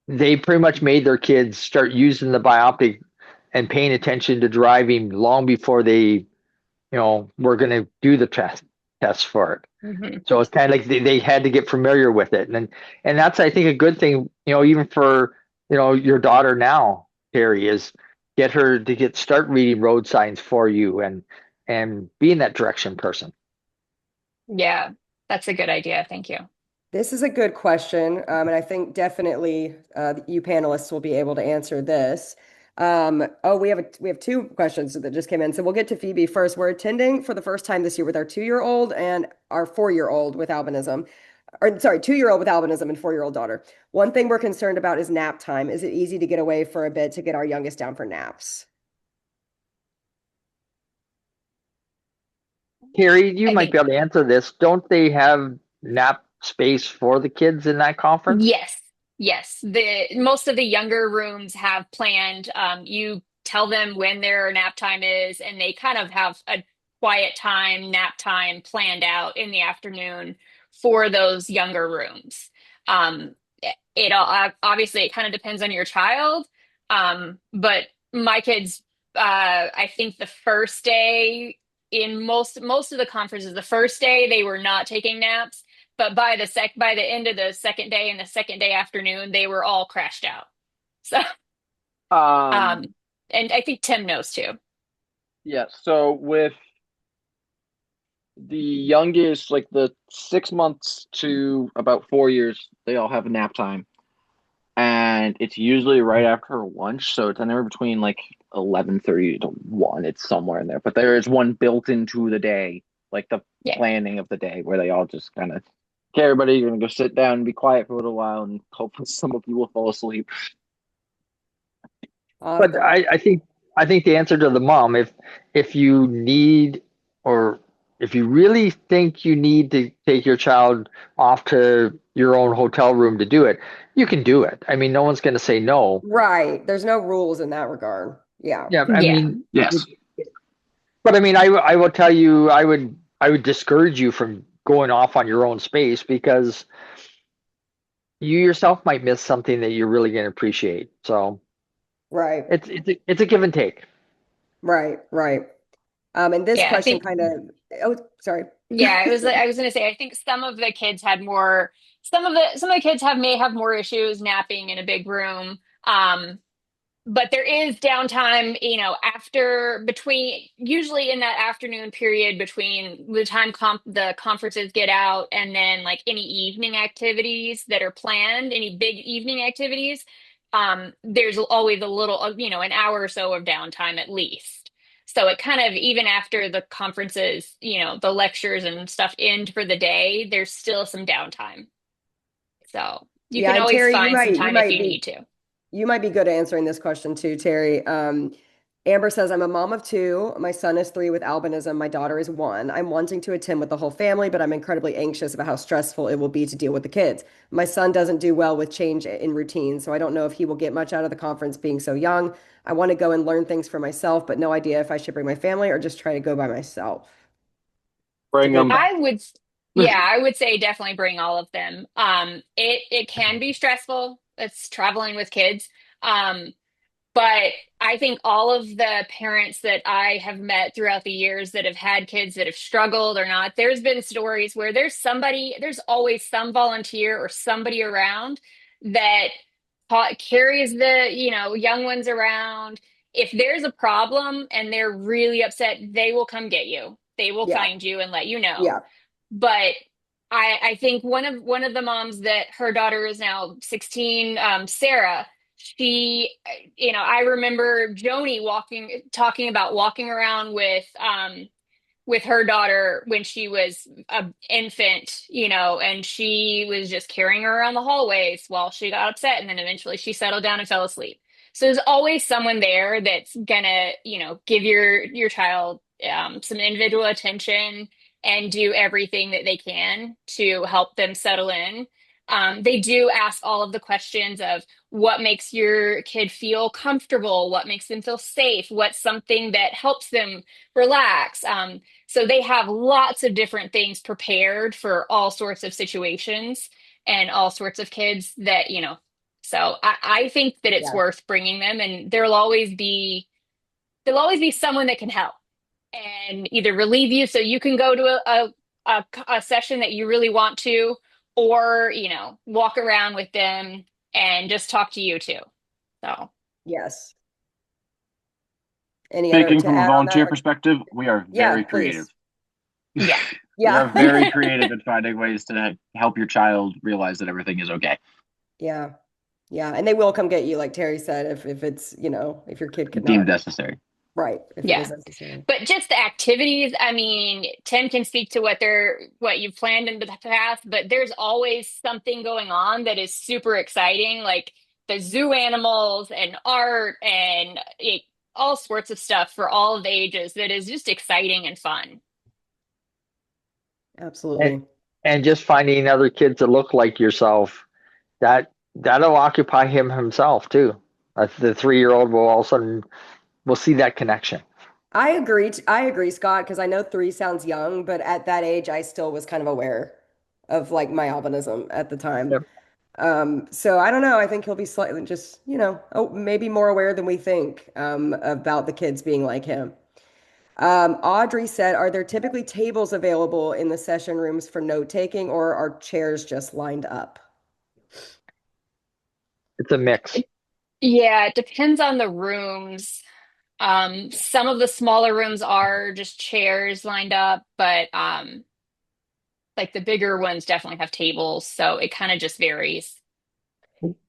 they pretty much made their kids start using the bioptic and paying attention to driving long before they, were going to do the tests for it.
Hmm.
So it's kind of like they had to get familiar with it, and that's I think a good thing, even for your daughter now, Terri, is get her to start reading road signs for you and be in that direction person.
Yeah, that's a good idea. Thank you.
This is a good question, and I think definitely you panelists will be able to answer this. Oh, we have two questions that just came in, so we'll get to Phoebe first. We're attending for the first time this year with our 2-year-old and our 4-year-old with albinism, or sorry, 2-year-old with albinism and 4-year-old daughter. One thing we're concerned about is nap time. Is it easy to get away for a bit to get our youngest down for naps?
Terry, you
I
might be
think
able to answer this. Don't they have nap space for the kids in that conference?
yes, yes. The most of the younger rooms have planned. You tell them when their nap time is, and they kind of have a quiet time, nap time planned out in the afternoon for those younger rooms. It all obviously it kind of depends on your child. But my kids, I think the first day in most of the conferences, the first day they were not taking naps, but by the end of the second day and the second day afternoon, they were all crashed out. So,
Um,
um, and I think Tim knows too.
yeah, so with the youngest, like the 6 months to about 4 years, they all have nap time. And it's usually right after lunch, so it's anywhere between like 11:30 to 1. It's somewhere in there. But there is one built into the day, like the
Yeah.
planning of the day, where they all just kind of, okay, everybody, you're gonna go sit down and be quiet for a little while, and hopefully some of you will fall asleep.
But
Awesome.
I think the answer to the mom, if you need or if you really think you need to take your child off to your own hotel room to do it, you can do it. I mean, no one's going to say no.
Right. There's no rules in that regard. Yeah.
Yeah, I
Yeah.
mean,
Yes.
but I mean, I will tell you, I would discourage you from going off on your own space because you yourself might miss something that you're really going to appreciate. So
Right.
it's a give and take.
Right. Right. And this
Yeah. I
question
think,
kind of, oh, sorry.
yeah, I was gonna say, I think some of the kids had more, some of the kids may have more issues napping in a big room. But there is downtime, after between usually in that afternoon period between the time the conferences get out and then like any evening activities that are planned, any big evening activities. There's always a little, an hour or so of downtime at least. So it kind of, even after the conferences, the lectures and stuff end for the day, there's still some downtime. So you
Yeah.
can
And
always
Terry,
find some time if you need to.
you might be good at answering this question too, Terry. Amber says, I'm a mom of two. My son is 3 with albinism. My daughter is 1. I'm wanting to attend with the whole family, but I'm incredibly anxious about how stressful it will be to deal with the kids. My son doesn't do well with change in routine, so I don't know if he will get much out of the conference being so young. I want to go and learn things for myself, but no idea if I should bring my family or just try to go by myself. It's a
Bring
good
them.
question.
I would, yeah, I would say definitely bring all of them. It can be stressful. It's traveling with kids. Um, but I think all of the parents that I have met throughout the years that have had kids that have struggled or not, there's been stories where there's always some volunteer or somebody around that carries the, young ones around. If there's a problem and they're really upset, they will come get you. They will
Yeah.
find you and let you know.
Yeah.
But I think one of the moms that her daughter is now 16, Sarah, she, I remember Joni talking about walking around with her daughter when she was an infant, and she was just carrying her around the hallways while she got upset, and then eventually she settled down and fell asleep. So there's always someone there that's gonna, give your child some individual attention and do everything that they can to help them settle in. They do ask all of the questions of what makes your kid feel comfortable, what makes them feel safe, what's something that helps them relax. So they have lots of different things prepared for all sorts of situations and all sorts of kids that, so I think that it's
Yeah.
worth bringing them, and there'll always be someone that can help and either relieve you so you can go to a session that you really want to, or, walk around with them and just talk to you too. So,
Yes. Any other
Speaking
to
from a
add on
volunteer
that?
perspective, we are
Yeah,
very creative.
please.
yeah.
We are
Yeah.
very creative in finding ways to help your child realize that everything is okay,
Yeah. Yeah. And they will come get you, like Terry said, if it's, if your kid could
deemed
not.
necessary.
Right. If it
Yeah.
is necessary.
But just the activities, I mean, Tim can speak to what you've planned in the past, but there's always something going on that is super exciting, like the zoo animals and art and all sorts of stuff for all of the ages that is just exciting and fun.
And
Absolutely.
and just finding other kids that look like yourself, that'll occupy him himself too. The 3-year-old will all of a sudden will see that connection.
I agree, Scott, because I know 3 sounds young, but at that age, I still was kind of aware of like my albinism at the time.
Yep.
So I don't know. I think he'll be slightly just, maybe more aware than we think, about the kids being like him. Audrey said, are there typically tables available in the session rooms for note taking, or are chairs just lined up?
It's a mix.
Yeah, it depends on the rooms. Some of the smaller rooms are just chairs lined up, but like the bigger ones definitely have tables, so it kind of just varies.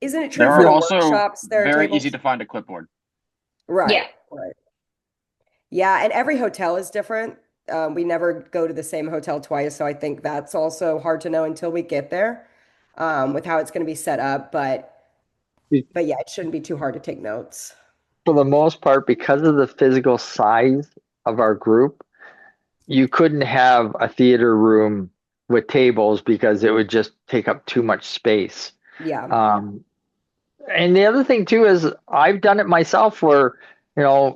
Isn't it true
There
for
are
the
also
workshops there are
very easy
tables?
to find a clipboard.
Yeah.
Right, right. Yeah, and every hotel is different. We never go to the same hotel twice, so I think that's also hard to know until we get there, with how it's going to be set up. But yeah, it shouldn't be too hard to take notes.
For the most part, because of the physical size of our group, you couldn't have a theater room with tables because it would just take up too much space.
Yeah.
Um, and the other thing too is I've done it myself where,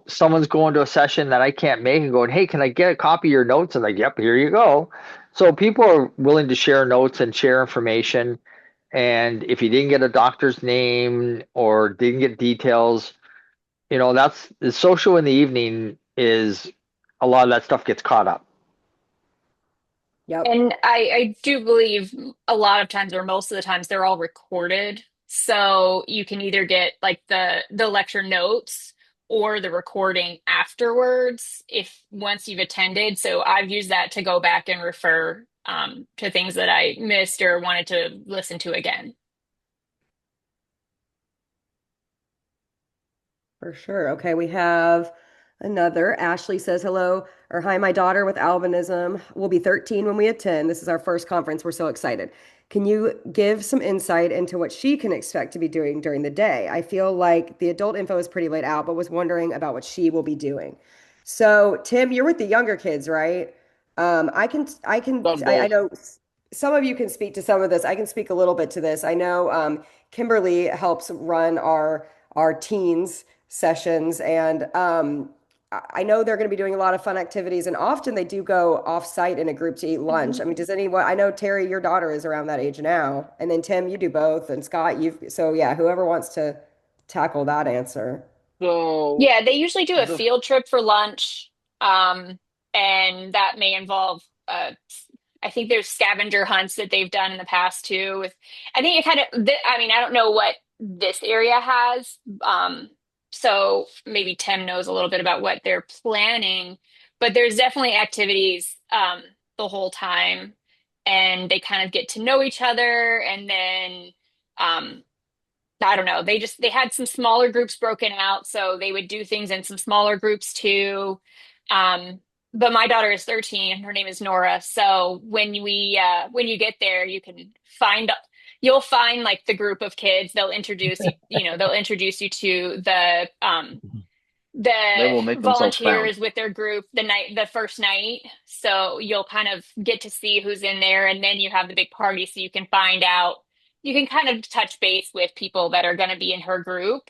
someone's going to a session that I can't make and going, hey, can I get a copy of your notes? And like, yep, here you go. So people are willing to share notes and share information. And if you didn't get a doctor's name or didn't get details, that's the social in the evening is a lot of that stuff gets caught up.
Yep.
And I do believe a lot of times, or most of the times, they're all recorded. So you can either get like the lecture notes or the recording afterwards if once you've attended. So I've used that to go back and refer to things that I missed or wanted to listen to again.
For sure. Okay, we have another. Ashley says, hello, or hi, my daughter with albinism will be 13 when we attend. This is our first conference. We're so excited. Can you give some insight into what she can expect to be doing during the day? I feel like the adult info is pretty laid out, but was wondering about what she will be doing. So, Tim, you're with the younger kids, right?
Done
I
both.
know some of you can speak to some of this. I can speak a little bit to this. I know Kimberly helps run our teens sessions. And I know they're going to be doing a lot of fun activities, and often they do go off-site in a group to eat lunch. I mean, does anyone, I know Terry, your daughter is around that age now, and then Tim, you do both, and Scott, so yeah, whoever wants to tackle that answer.
So
Yeah, they usually do a
the
field trip for lunch, um, and that may involve. I think there's scavenger hunts that they've done in the past too. I think it kind of. I mean, I don't know what this area has, so maybe Tim knows a little bit about what they're planning. But there's definitely activities the whole time, and they kind of get to know each other, and then. Um, I don't know. They had some smaller groups broken out, so they would do things in some smaller groups too. Um, but my daughter is 13. Her name is Nora. So when you get there, you'll find like the group of kids. They'll introduce you, they'll introduce you to
they
the
will make themselves found.
volunteers with their group the first night. So you'll kind of get to see who's in there, and then you have the big party so you can kind of touch base with people that are going to be in her group,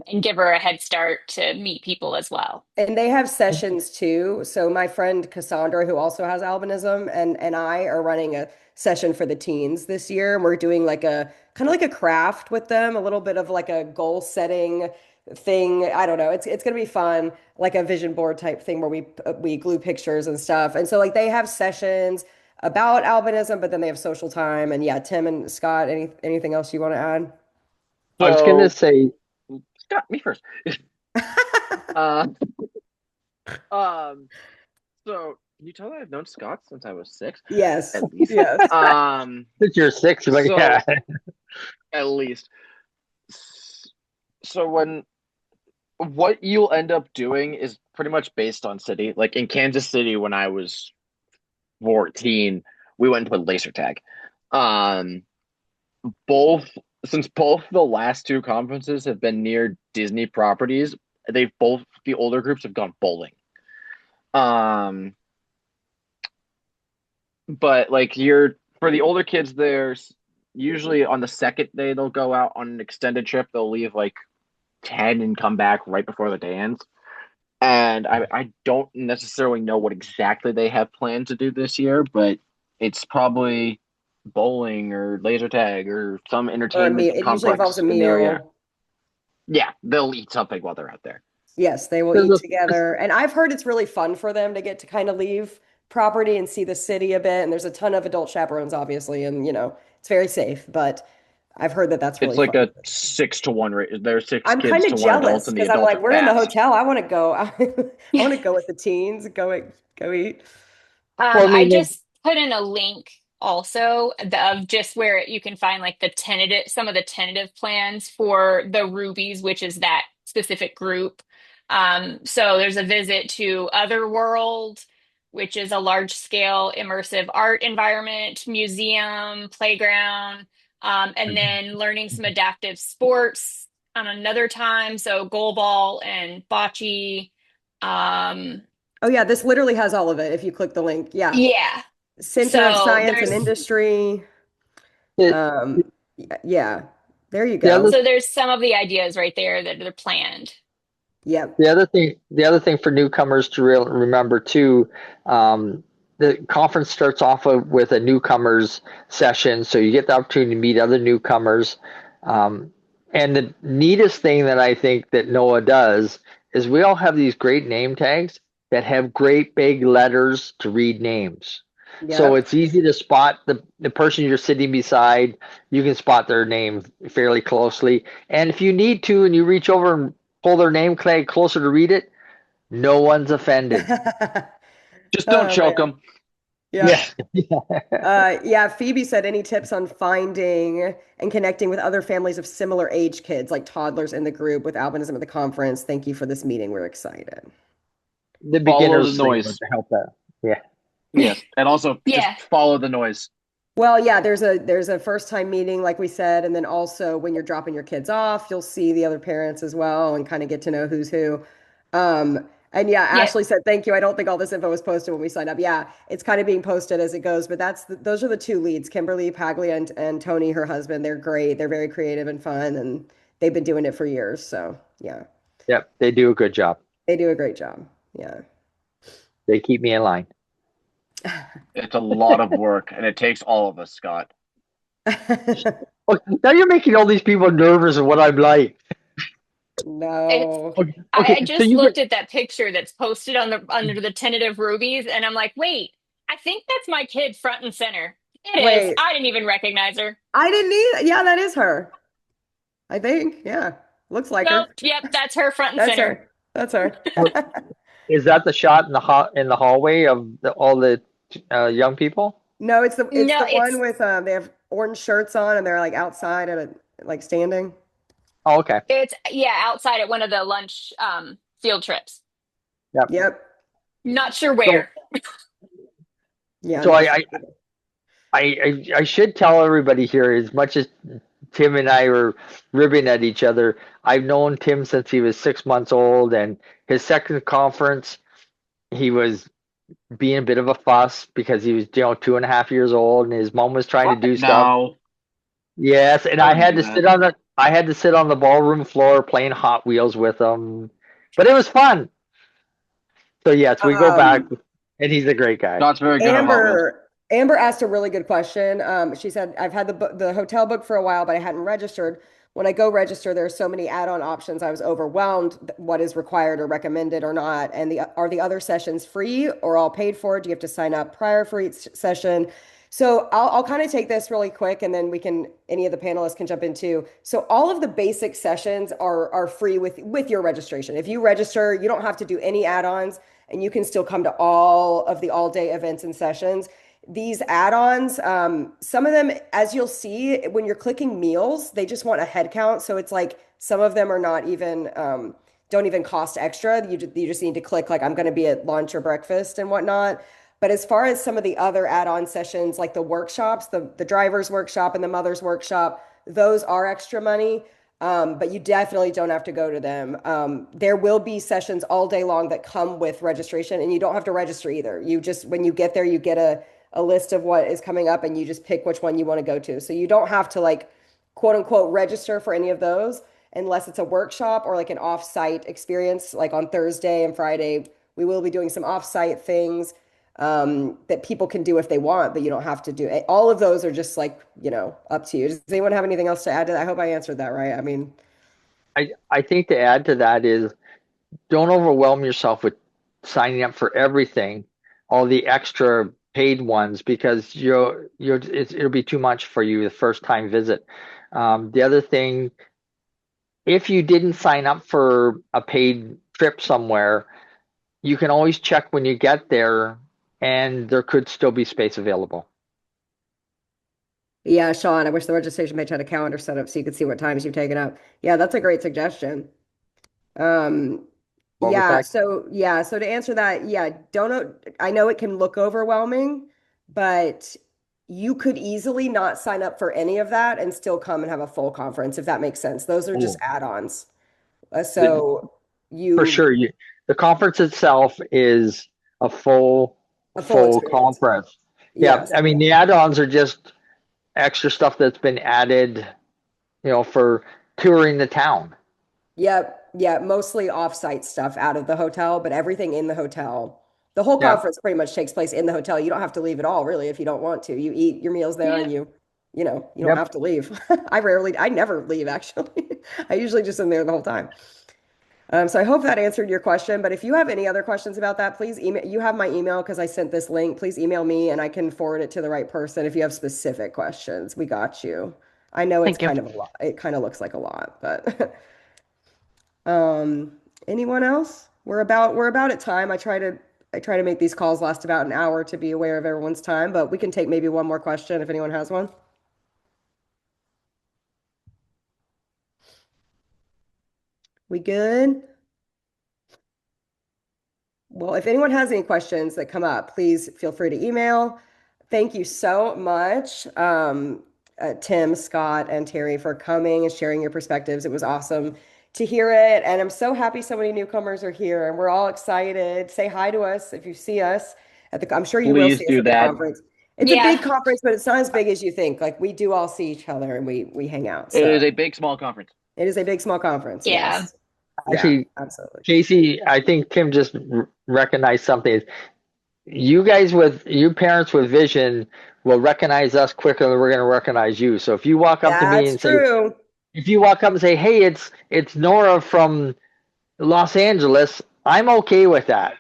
and give her a head start to meet people as well.
And they have sessions too. So my friend Cassandra, who also has albinism, and I are running a session for the teens this year. And we're doing like a kind of like a craft with them, a little bit of like a goal setting thing. I don't know. It's gonna be fun, like a vision board type thing where we glue pictures and stuff. And so like they have sessions about albinism, but then they have social time. And yeah, Tim and Scott, anything else you want to add?
I was going to
So
say,
Scott, me first. uh, um, so Can you tell that I've known Scott since I was 6?
Yes.
At least.
Yes.
Since you're six, but
So
yeah.
at least. So when what you'll end up doing is pretty much based on city. Like in Kansas City when I was 14, we went and played laser tag. Um, both since both the last two conferences have been near Disney properties, they've both the older groups have gone bowling. Um, but like you're for the older kids, there's usually on the second day they'll go out on an extended trip. They'll leave like 10 and come back right before the dance. And I don't necessarily know what exactly they have planned to do this year, but it's probably bowling or laser tag or some
Or a meal.
entertainment
It usually involves
complex
a
in the area.
meal.
Yeah, they'll eat something while they're out there.
Yes, they will
There's
eat
a-
together. And I've heard it's really fun for them to get to kind of leave property and see the city a bit. And there's a ton of adult chaperones, obviously, and it's very safe. But I've heard that that's really
It's like
fun.
a 6 to 1 rate. There's six
I'm kind
kids
of
to one adult,
jealous
and the
because I'm
adults
like,
are
we're in the
fast.
hotel. I want to go. I want to go with the teens. Go eat.
well, I
I
mean,
just put in a link also of just where you can find like some of the tentative plans for the Rubies, which is that specific group. So there's a visit to Otherworld, which is a large scale immersive art environment, museum, playground, and then learning some adaptive sports on another time. So goalball and bocce. Um,
Oh yeah, this literally has all of it if you click the link. Yeah.
yeah.
Center of
So
Science and
there's
Industry.
it,
Um, yeah. There you
the other
go.
so there's some of the ideas right there that are planned.
Yep.
the other thing for newcomers to remember too, um, the conference starts off with a newcomers session, so you get the opportunity to meet other newcomers. Um, and the neatest thing that I think that Noah does is we all have these great name tags that have great big letters to read names. So
Yep.
it's easy to spot the person you're sitting beside. You can spot their name fairly closely. And if you need to and you reach over and pull their name tag closer to read it, no one's offended.
Just don't
Oh
choke
man.
them.
Yeah.
Yep. Yeah, Phoebe said any tips on finding and connecting with other families of similar age kids, like toddlers in the group with albinism at the conference. Thank you for this meeting. We're excited.
The
Follow the
beginners thing would
noise.
help that. Yeah.
Yes, and also just
Yeah.
follow the noise.
Well, yeah, there's a first time meeting, like we said, and then also when you're dropping your kids off, you'll see the other parents as well and kind of get to know who's who. And yeah,
Yeah.
Ashley said thank you. I don't think all this info was posted when we signed up. Yeah, it's kind of being posted as it goes, but those are the two leads, Kimberly Paglia and Tony, her husband. They're great. They're very creative and fun, and they've been doing it for years. So yeah,
Yep. They do a good job.
they do a great job. Yeah.
They keep me in line.
It's a lot of work, and it takes all of us, Scott.
Oh, now you're making all these people nervous of what I'm like.
It's
No.
Okay.
I
Okay. So
just
you get
looked at that picture that's posted on the under the tentative rubies, and I'm like, wait, I think that's my kid front and center. It is.
Wait,
I didn't even recognize her.
I didn't need. Yeah, that is her. I think. Yeah. Looks like
Nope.
her.
Yep, that's her front and
That's
center.
her. That's her.
is that the shot in the hallway of all the young people?
No, it's
No,
the one
it's
with they have orange shirts on and they're like outside at like standing.
Oh, okay.
it's yeah, outside at one of the lunch field trips.
Yep.
Yep.
Not sure
So
where.
Yeah,
so
not
I
sure.
I, I should tell everybody here, as much as Tim and I were ribbing at each other, I've known Tim since he was 6 months old, and his second conference, he was being a bit of a fuss because he was 2.5 years old, and his mom was trying to
What?
do stuff.
No,
Yes, and
I
I
wouldn't
had
do
to
that.
sit on the ballroom floor playing Hot Wheels with him, but it was fun. So yes, we go back,
Um,
and he's a great guy.
Scott's very good at Hot Wheels.
Amber asked a really good question. She said, I've had the hotel booked for a while, but I hadn't registered. When I go register, there are so many add-on options. I was overwhelmed what is required or recommended or not. And are the other sessions free or all paid for? Do you have to sign up prior for each session? So I'll kind of take this really quick and then any of the panelists can jump in too. So all of the basic sessions are free with your registration. If you register, you don't have to do any add-ons and you can still come to all of the all-day events and sessions. These add-ons, some of them, as you'll see, when you're clicking meals, they just want a head count. So it's like some of them are not even don't even cost extra. You just need to click like I'm going to be at lunch or breakfast and whatnot. But as far as some of the other add-on sessions, like the workshops, the driver's workshop and the mother's workshop, those are extra money. But you definitely don't have to go to them. There will be sessions all day long that come with registration, and you don't have to register either. You just, when you get there, you get a list of what is coming up, and you just pick which one you want to go to. So you don't have to like quote unquote register for any of those unless it's a workshop or like an off-site experience. Like on Thursday and Friday, we will be doing some off-site things that people can do if they want, but you don't have to do it. All of those are just like, up to you. Does anyone have anything else to add to that? I hope I answered that right. I mean,
I think to add to that is don't overwhelm yourself with signing up for everything, all the extra paid ones, because it'll be too much for you the first time visit. The other thing, if you didn't sign up for a paid trip somewhere, you can always check when you get there, and there could still be space available.
yeah, Sean, I wish the registration page had a calendar set up so you could see what times you've taken up. Yeah, that's a great suggestion. Um,
What was that?
so to answer that, yeah, don't I know it can look overwhelming, but you could easily not sign up for any of that and still come and have a full conference, if that makes sense. Those are just
Oh,
add-ons.
the-
So
for
you
sure. The conference itself is a full
a full
full
experience.
conference. Yeah,
Yes.
I mean the add-ons are just extra stuff that's been added, for touring the town.
Yep. Yeah, mostly off-site stuff out of the hotel, but everything in the hotel. The whole
Yeah.
conference pretty much takes place in the hotel. You don't have to leave at all, really, if you don't want to. You eat your meals there
Yeah.
and you don't
Yep.
have to leave. I never leave actually. I usually just am there the whole time. So I hope that answered your question. But if you have any other questions about that, please email. You have my email because I sent this link. Please email me and I can forward it to the right person if you have specific questions. We got you. I know it's
Thank you.
kind of a lot. It kind of looks like a lot, but um, anyone else? We're about at time. I try to make these calls last about an hour to be aware of everyone's time, but we can take maybe one more question if anyone has one. We good? Well, if anyone has any questions that come up, please feel free to email. Thank you so much, Tim, Scott, and Terri, for coming and sharing your perspectives. It was awesome to hear it. And I'm so happy so many newcomers are here and we're all excited. Say hi to us if you see us I'm sure you will
Please
see us
do
at the
that.
conference. It's a big
Yeah.
conference, but it's not as big as you think. Like we do all see each other and we hang out.
It
So
is a big, small conference.
it is a big, small conference.
Yeah.
Yes. Yeah,
Actually,
absolutely.
Casey, I think Tim just recognized something. You parents with vision will recognize us quicker than we're going to recognize you. So if you walk up to me
That's
and say,
true.
if you walk up and say, "Hey, it's Nora from Los Angeles," I'm okay with that.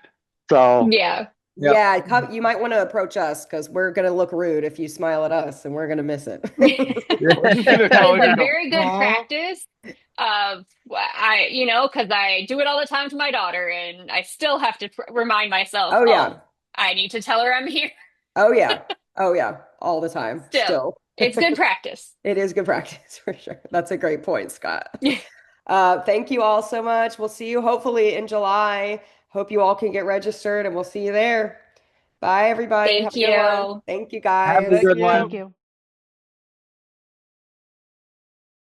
So,
Yeah.
yeah.
Yeah, you might want to approach us because we're going to look rude if you smile at us and we're going to miss it.
We're just gonna
That
go
is
and
a
go,
very good
"Aw."
practice of because I do it all the time to my daughter, and I still have to remind myself,
Oh,
oh,
yeah.
I need to tell her I'm here.
Oh, yeah. Oh, yeah. All the time.
Still,
Still.
it's good practice.
It is good practice for sure. That's a great point, Scott. Thank you all so much. We'll see you hopefully in July. Hope you all can get registered and we'll see you there. Bye, everybody. Have
Thank
a good one.
you.
Thank you,
Have a
guys.
Thank
good
you.
Thank
one.
you.